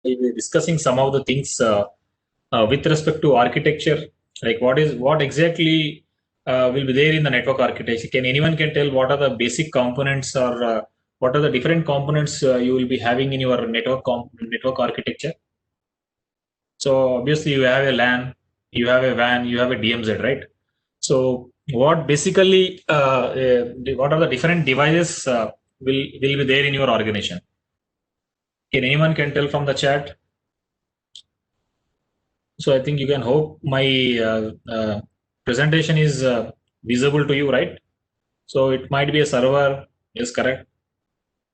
we'll be discussing some of the things with respect to architecture, like what exactly will be there in the network architecture. Can anyone can tell what are the basic components or what are the different components you will be having in your network architecture? So obviously you have a LAN, you have a WAN, you have a DMZ, right? So what basically what are the different devices will be there in your organization? Can anyone can tell from the chat? So I think you can hope my presentation is visible to you, right? So it might be a server, yes, correct.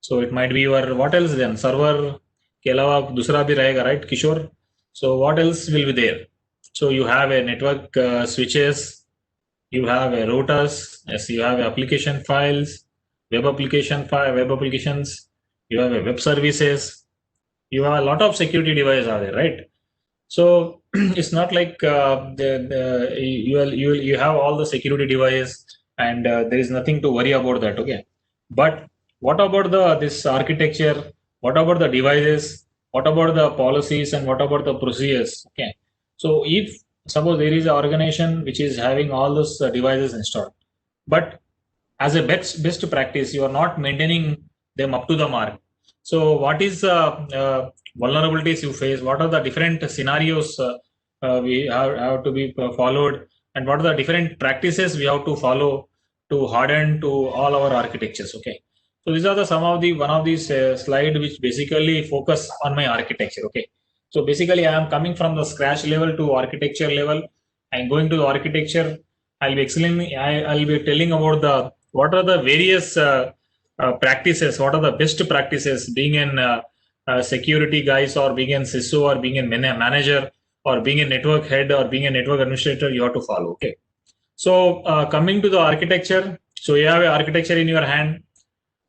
So it might be your what else then? Server के अलावा दूसरा भी रहेगा, right, Kishore? So what else will be there? So you have a network switches, you have a routers, yes, you have application files, web applications, you have a web services, you have a lot of security devices are there, right? So it's not like you have all the security devices and there is nothing to worry about that. Okay, but what about the this architecture? What about the devices? What about the policies and what about the procedures? Okay, so if suppose there is an organization which is having all those devices installed, but as a best practice, you are not maintaining them up to the mark. So, what is vulnerabilities you face? What are the different scenarios we have to be followed, and what are the different practices we have to follow to harden to all our architectures? Okay. So these are the some of the one of these slide which basically focus on my architecture. Okay. So basically, I am coming from the scratch level to architecture level. I'm going to the architecture. I'll be telling about the what are the various practices, what are the best practices being an security guys or being an CISO or being a manager or being a network head or being a network administrator, you have to follow. Okay. So coming to the architecture, so you have an architecture in your hand.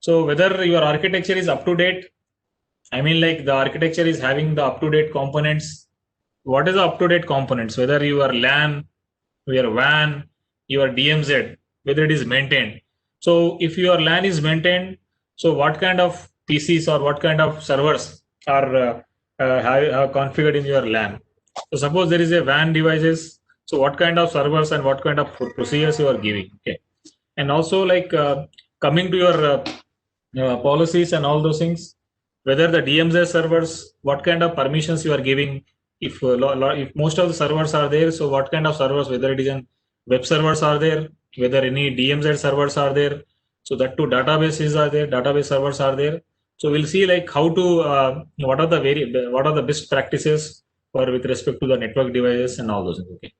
So whether your architecture is up to date, I mean like the architecture is having the up to date components. What is the up to date components? Whether your LAN, your WAN, your DMZ, whether it is maintained. So if your LAN is maintained, so what kind of PCs or what kind of servers are configured in your LAN? So suppose there is a WAN devices. So what kind of servers and what kind of procedures you are giving? Okay, and also like coming to your policies and all those things. Whether the DMZ servers, what kind of permissions you are giving, if most of the servers are there, so what kind of servers, whether it is in web servers are there, whether any DMZ servers are there, so that two databases are there, database servers are there. So we'll see like how to what are the best practices for with respect to the network devices and all those things. Okay.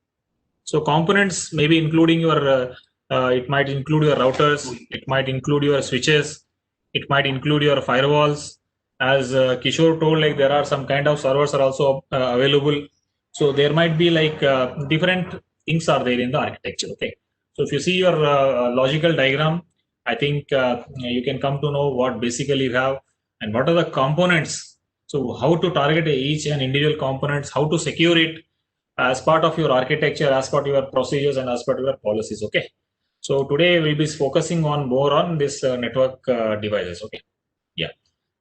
So components maybe including your it might include your routers, it might include your switches, it might include your firewalls. As Kishore told, like there are some kind of servers are also available. So there might be like different things are there in the architecture. Okay. So if you see your logical diagram, I think you can come to know what basically you have and what are the components. So how to target each and individual components, how to secure it as part of your architecture, as part of your procedures, and as part of your policies. Okay. So today we'll be focusing on more on this network devices. Okay. Yeah.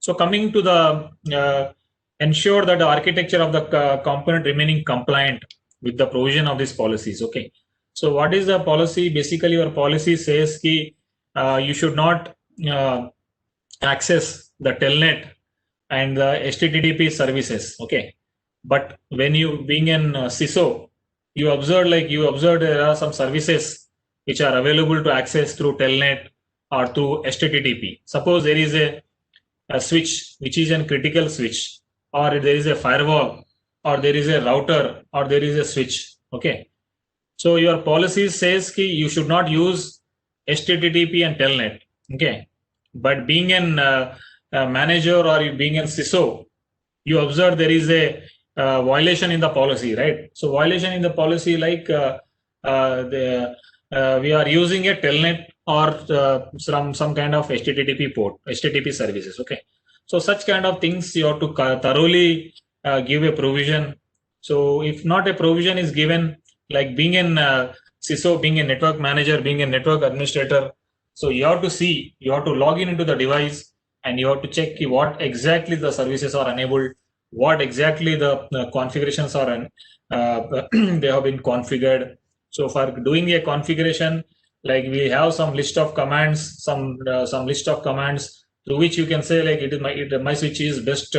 So coming to the ensure that the architecture of the component remaining compliant with the provision of these policies. Okay. So what is the policy? Basically, your policy says ki you should not access the telnet and the HTTP services. Okay. But when you being in CISO, you observed there are some services which are available to access through telnet or through HTTP. Suppose there is a switch which is a critical switch, or there is a firewall, or there is a router, or there is a switch. Okay. So your policy says ki you should not use HTTP and telnet. Okay. But being a manager or you being a CISO, you observe there is a violation in the policy, right? So violation in the policy, like we are using a telnet or some kind of HTTP port, HTTP services. Okay, so such kind of things you have to thoroughly give a provision. So if not a provision is given, like being in CISO, being a network manager, being a network administrator, so you have to see, you have to log in into the device and you have to check what exactly the services are enabled what exactly the configurations are and they have been configured. So for doing a configuration, like we have some list of commands, some list of commands through which you can say like my switch is best.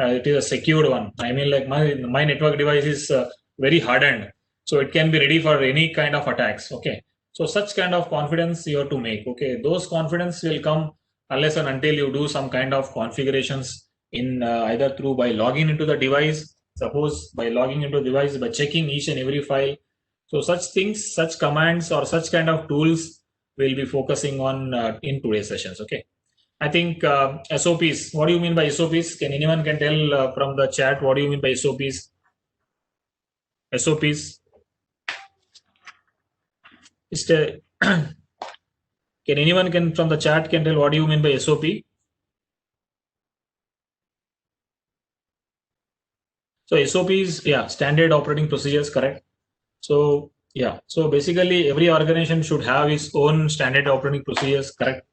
It is a secured one. I mean, like my network device is very hardened, so it can be ready for any kind of attacks. Okay, so such kind of confidence you have to make. Okay, those confidence will come unless and until you do some kind of configurations in either through by logging into the device, suppose by logging into the device by checking each and every file. So such things, such commands or such kind of tools we'll be focusing on in today's sessions. Okay, I think SOPs. What do you mean by SOPs? Can anyone can tell from the chat what do you mean by SOPs? SOPs. Is can anyone can from the chat can tell what do you mean by SOP? So SOP is, yeah, standard operating procedures, correct? So yeah, so basically every organization should have its own standard operating procedures, correct?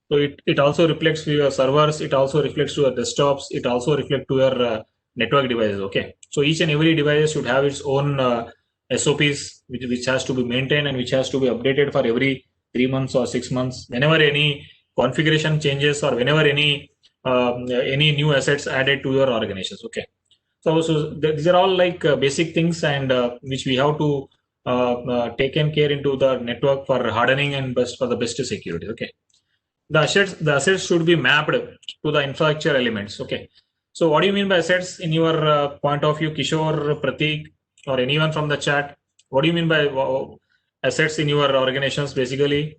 So it also reflects to your servers, it also reflects to your desktops, it also reflects to your network devices. Okay, so each and every device should have its own SOPs, which has to be maintained and which has to be updated for every 3 months or 6 months. Whenever any configuration changes or whenever any new assets added to your organizations. Okay, so these are all like basic things and which we have to taken care into the network for hardening and best for the best security. Okay, the assets should be mapped to the infrastructure elements. Okay, so what do you mean by assets in your point of view, Kishore, Pratik, or anyone from the chat? What do you mean by assets in your organizations basically?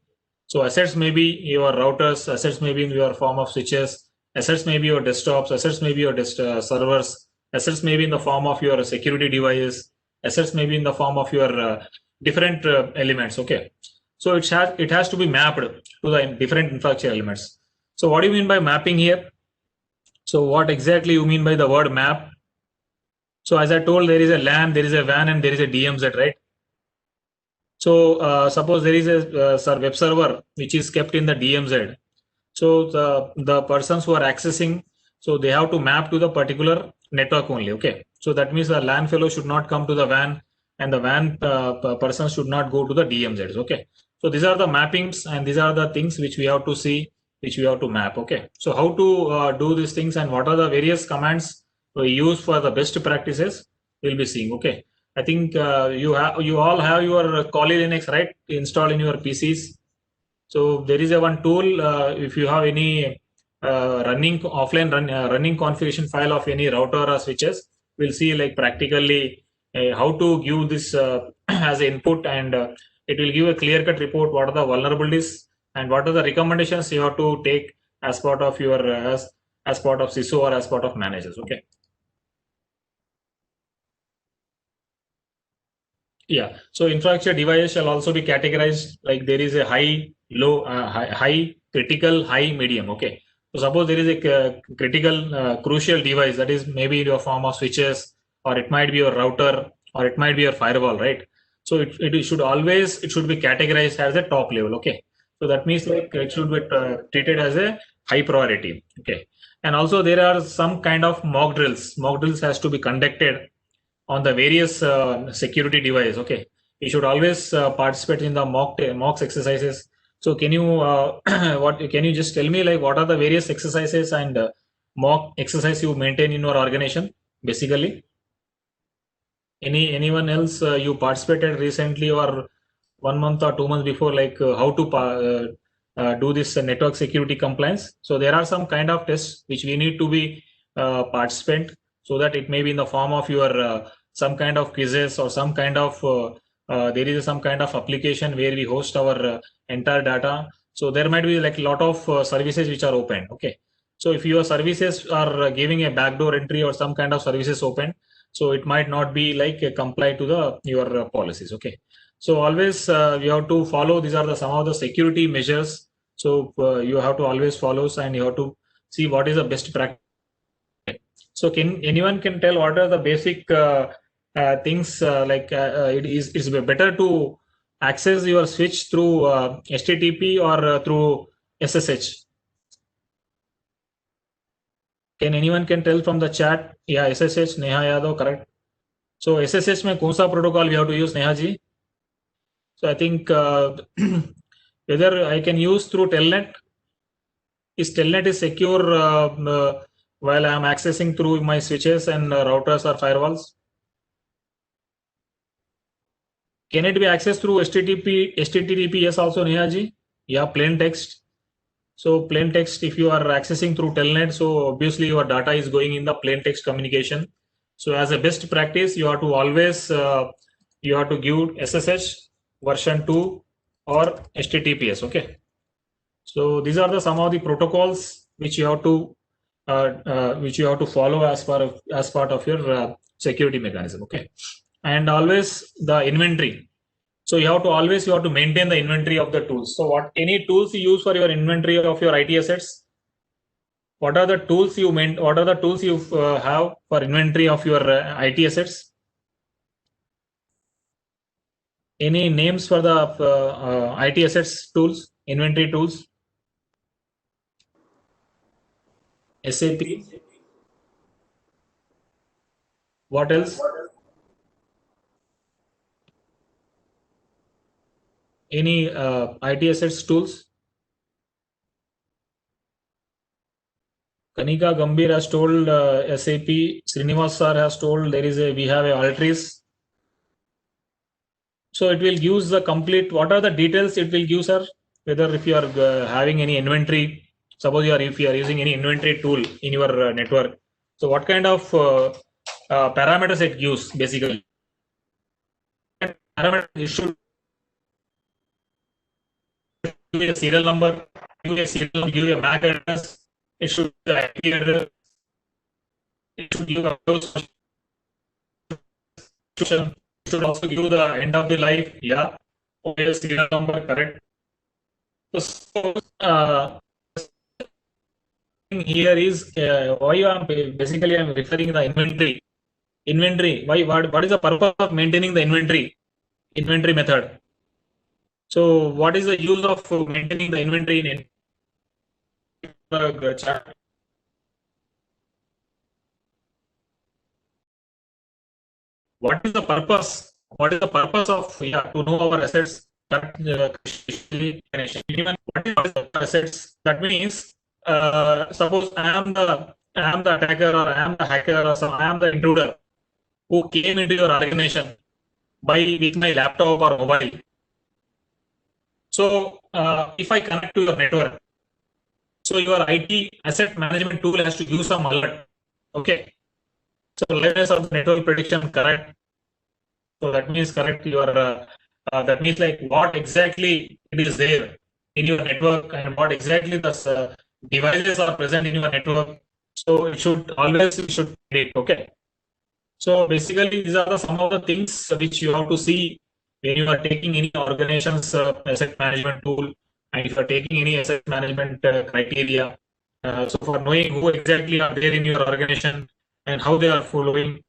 So assets may be your routers, assets may be in your form of switches, assets may be your desktops, assets may be your servers, assets may be in the form of your security devices, assets may be in the form of your different elements. Okay, so it has to be mapped to the different infrastructure elements. So what do you mean by mapping here? So what exactly you mean by the word map? So as I told, there is a LAN, there is a WAN, and there is a DMZ, right? So suppose there is a web server which is kept in the DMZ. So the persons who are accessing, so they have to map to the particular network only. Okay, so that means the LAN fellow should not come to the WAN, and the WAN person should not go to the DMZs. Okay, so these are the mappings, and these are the things which we have to see, which we have to map. Okay, so how to do these things and what are the various commands we use for the best practices, we'll be seeing. Okay, I think you all have your Kali Linux, right, installed in your PCs. So there is a one tool. If you have any running configuration file of any router or switches, we'll see like practically how to give this as an input, and it will give a clear-cut report what are the vulnerabilities and what are the recommendations you have to take as part of your as part of CISO or as part of managers. Okay. Yeah. So infrastructure devices shall also be categorized like there is a high, low, high, critical, high, medium. Okay. So suppose there is a critical, crucial device that is maybe in your form of switches, or it might be your router, or it might be your firewall, right? So it should always it should be categorized as a top level. Okay. So that means like it should be treated as a high priority. Okay. And also there are some kind of mock drills. Mock drills has to be conducted on the various security device. Okay, you should always participate in the mocks exercises. So can you what can you just tell me like what are the various exercises and mock exercise you maintain in your organization basically? Anyone else you participated recently or 1 month or 2 months before, like how to do this network security compliance? So there are some kind of tests which we need to be participant, so that it may be in the form of your some kind of quizzes or some kind of there is some kind of application where we host our entire data. So there might be like a lot of services which are open. Okay, so if your services are giving a backdoor entry or some kind of services open, so it might not be like comply to the your policies. Okay, so always you have to follow, these are the some of the security measures. So you have to always follow and you have to see what is the best practice. So can anyone can tell what are the basic things like it's better to access your switch through HTTP or through SSH? Can anyone can tell from the chat? Yeah, SSH, Neha Yadav, correct. So SSH में कौन सा protocol we have to use, Neha ji? So I think whether I can use through Telnet. Is Telnet is secure while I am accessing through my switches and routers or firewalls? Can it be accessed through HTTPS also, Neha ji? Yeah, plain text. So plain text, if you are accessing through Telnet, so obviously your data is going in the plain text communication. So as a best practice, you have to always you have to give SSH version 2 or HTTPS. Okay. So these are the some of the protocols which you have to follow as part of your security mechanism. Okay. And always the inventory. So you have to maintain the inventory of the tools. So what any tools you use for your inventory of your IT assets? What are the tools you What are the tools you have for inventory of your IT assets? Any names for the IT assets tools, inventory tools? SAP. What else? Any IT assets tools? Kanika Gambhir has told SAP. Srinivas sir has told we have a Altris. So it will use the complete. What are the details it will give, sir? Whether if you are having any inventory, suppose if you are using any inventory tool in your network. So what kind of parameters it gives basically? Parameter it should give a serial number, give a MAC address. It should IP address. It should give a should also give the end of the life. Yeah. Okay, serial number correct. So here is why I'm basically I'm referring the inventory. Inventory. Why? What is the purpose of maintaining the inventory? Inventory method. So what is the use of maintaining the inventory in the chart? What is the purpose? What is the purpose of to know our assets? That what is the assets? That means suppose I am the attacker or I am the hacker or I am the intruder who came into your organization by with my laptop or mobile. So if I connect to your network, so your IT asset management tool has to use some alert. Okay. So liveness of the network prediction correct. So that means correct your that means like what exactly it is there in your network and what exactly the devices are present in your network. So it should always you should predict. Okay. So basically, these are some of the things which you have to see when you are taking any organization's asset management tool, and if you are taking any asset management criteria. So for knowing who exactly are there in your organization and how they are following,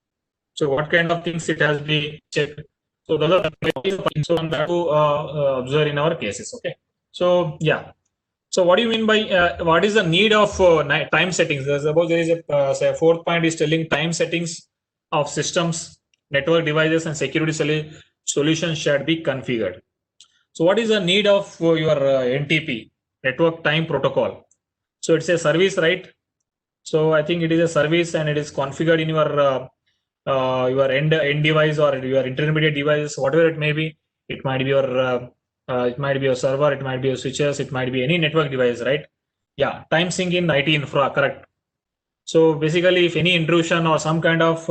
so what kind of things it has been checked. So those are the so on that to observe in our cases. Okay. So yeah. So what do you mean by what is the need of time settings? Suppose there is a say fourth point is telling time settings of systems, network devices, and security solutions should be configured. So what is the need of your NTP, network time protocol? So it's a service, right? So I think it is a service and it is configured in your end device or your intermediate device, whatever it may be. It might be your server, it might be your switches, it might be any network device, right? Yeah, time sync in IT infra, correct. So basically, if any intrusion or some kind of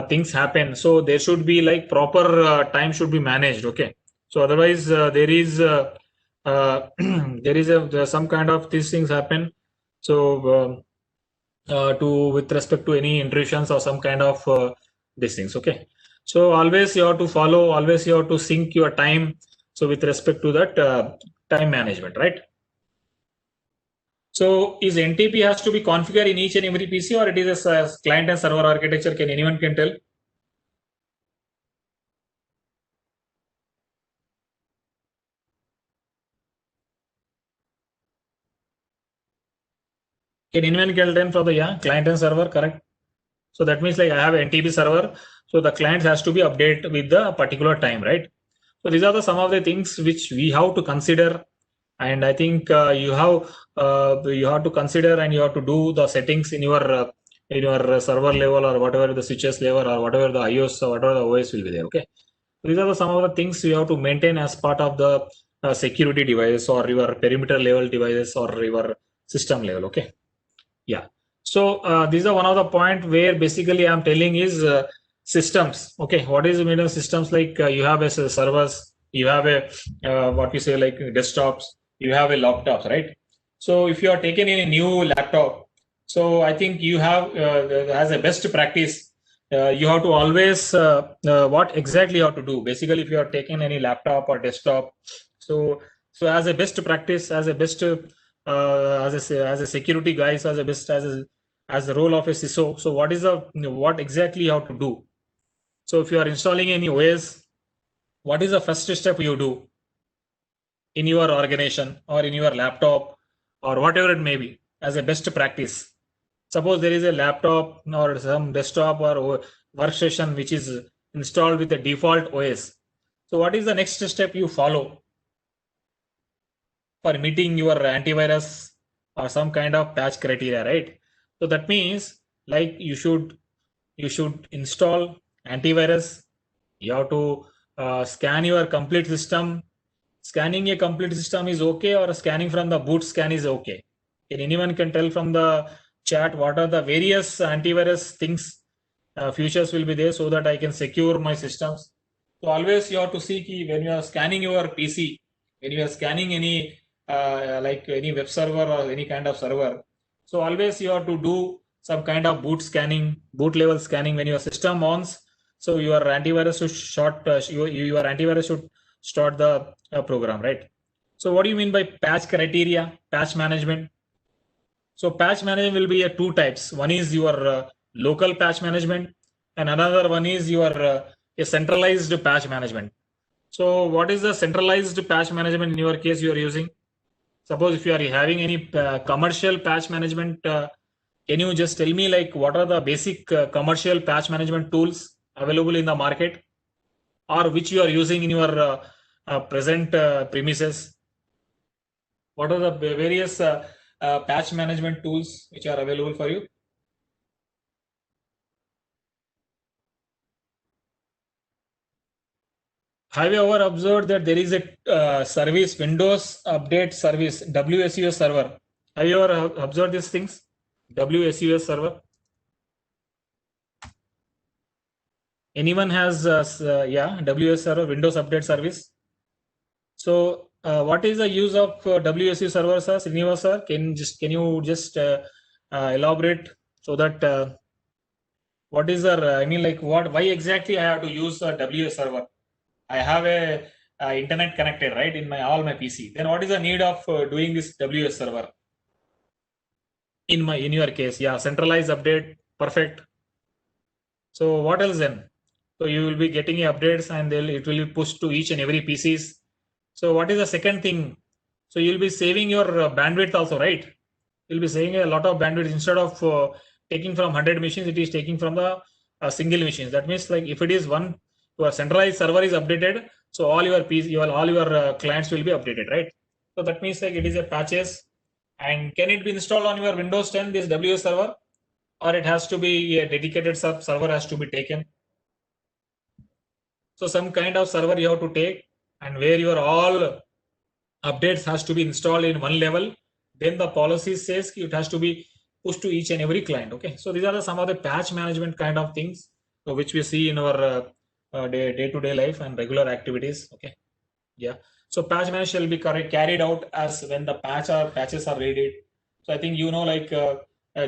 things happen, so there should be like proper time should be managed. Okay. So otherwise, there's some kind of these things happen. So to with respect to any intrusions or some kind of these things. Okay. So always you have to follow. Always you have to sync your time. So with respect to that time management, right? So is NTP has to be configured in each and every PC or it is a client and server architecture? Can anyone can tell? Can anyone tell them from the client and server, correct? So that means like I have NTP server, so the client has to be updated with the particular time, right? So these are the some of the things which we have to consider, and I think you have to consider and you have to do the settings in your server level or whatever the switches level or whatever the iOS or whatever the OS will be there. Okay, these are the, some of the things you have to maintain as part of the security devices or your perimeter level devices or your system level. Okay, yeah. So these are one of the point where basically I'm telling is systems. Okay, what is the mean of systems? Like you have a servers, you have a what we say like desktops, you have a laptops, right? So if you are taking in a new laptop, so I think you have as a best practice, you have to always what exactly you have to do. Basically, if you are taking any laptop or desktop, so as a best practice, as a best as a security guys, as a best as the role of a CISO. So what is the what exactly you have to do? So if you are installing any OS, what is the first step you do in your organization or in your laptop or whatever it may be as a best practice? Suppose there is a laptop or some desktop or workstation which is installed with the default OS. So what is the next step you follow for meeting your antivirus or some kind of patch criteria, right? So that means like you should install antivirus. You have to scan your complete system. Scanning a complete system is okay, or scanning from the boot scan is okay. Can anyone can tell from the chat what are the various antivirus things features will be there so that I can secure my systems. So always you have to see when you are scanning your PC, when you are scanning any like any web server or any kind of server. So always you have to do some kind of boot scanning, boot level scanning when your system ons. So your antivirus should your antivirus should start the program, right? So what do you mean by patch criteria, patch management? So patch management will be a two types. One is your local patch management, and another one is your a centralized patch management. So what is the centralized patch management in your case you are using? Suppose if you are having any commercial patch management, can you just tell me like what are the basic commercial patch management tools available in the market, or which you are using in your present premises? What are the various patch management tools which are available for you? Have you ever observed that there is a service, Windows Update Service, WSUS server? Have you ever observed these things? WSUS server? Anyone has, yeah, WS server, Windows Update Service? So, what is the use of WSU server, sir? Srinivas, sir, can you just elaborate so that what is the I mean like what why exactly I have to use a WS server? I have a internet connected right in my all my PC. Then what is the need of doing this WS server? In your case, yeah, centralized update, perfect. So what else then? So you will be getting updates and it will be pushed to each and every PCs. So what is the second thing? So you'll be saving your bandwidth also, right? You'll be saving a lot of bandwidth instead of taking from 100 machines. It is taking from the single machines. That means like if it is one, your centralized server is updated, so all your PC, all your clients will be updated, right? So that means like it is a patches. And can it be installed on your Windows 10 this WS server, or it has to be a dedicated server has to be taken? So some kind of server you have to take, and where your all updates has to be installed in one level. Then the policy says it has to be pushed to each and every client. Okay, so these are some of the patch management kind of things which we see in our day-to-day life and regular activities. Okay, yeah. So patch management shall be carried out as when the patches are ready. So I think like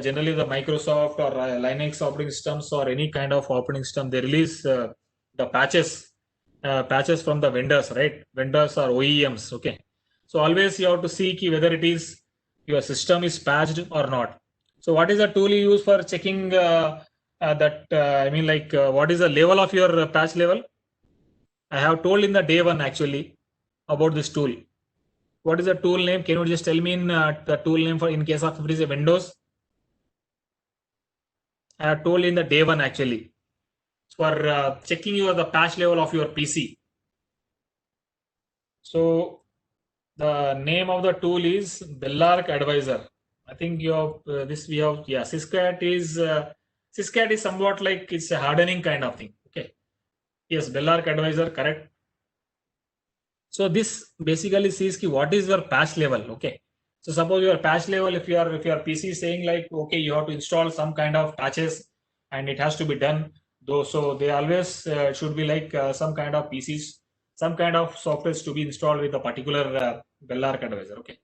generally the Microsoft or Linux operating systems or any kind of operating system, they release the patches from the vendors, right? Vendors or OEMs. Okay. So always you have to see whether it is your system is patched or not. So what is the tool you use for checking that? I mean, like what is the level of your patch level? I have told in the day one actually about this tool. What is the tool name? Can you just tell me in the tool name for in case of if it is a Windows? I have told in the day one actually for checking the patch level of your PC. So the name of the tool is Bellark Advisor. I think you have this we have Syscat is somewhat like it's a hardening kind of thing. Okay. Yes, Bellark Advisor, correct. So this basically sees ki what is your patch level. Okay. So suppose your patch level, if your PC is saying like okay, you have to install some kind of patches and it has to be done. Though so they always should be like some kind of PCs, some kind of softwares to be installed with a particular Bellark Advisor. Okay.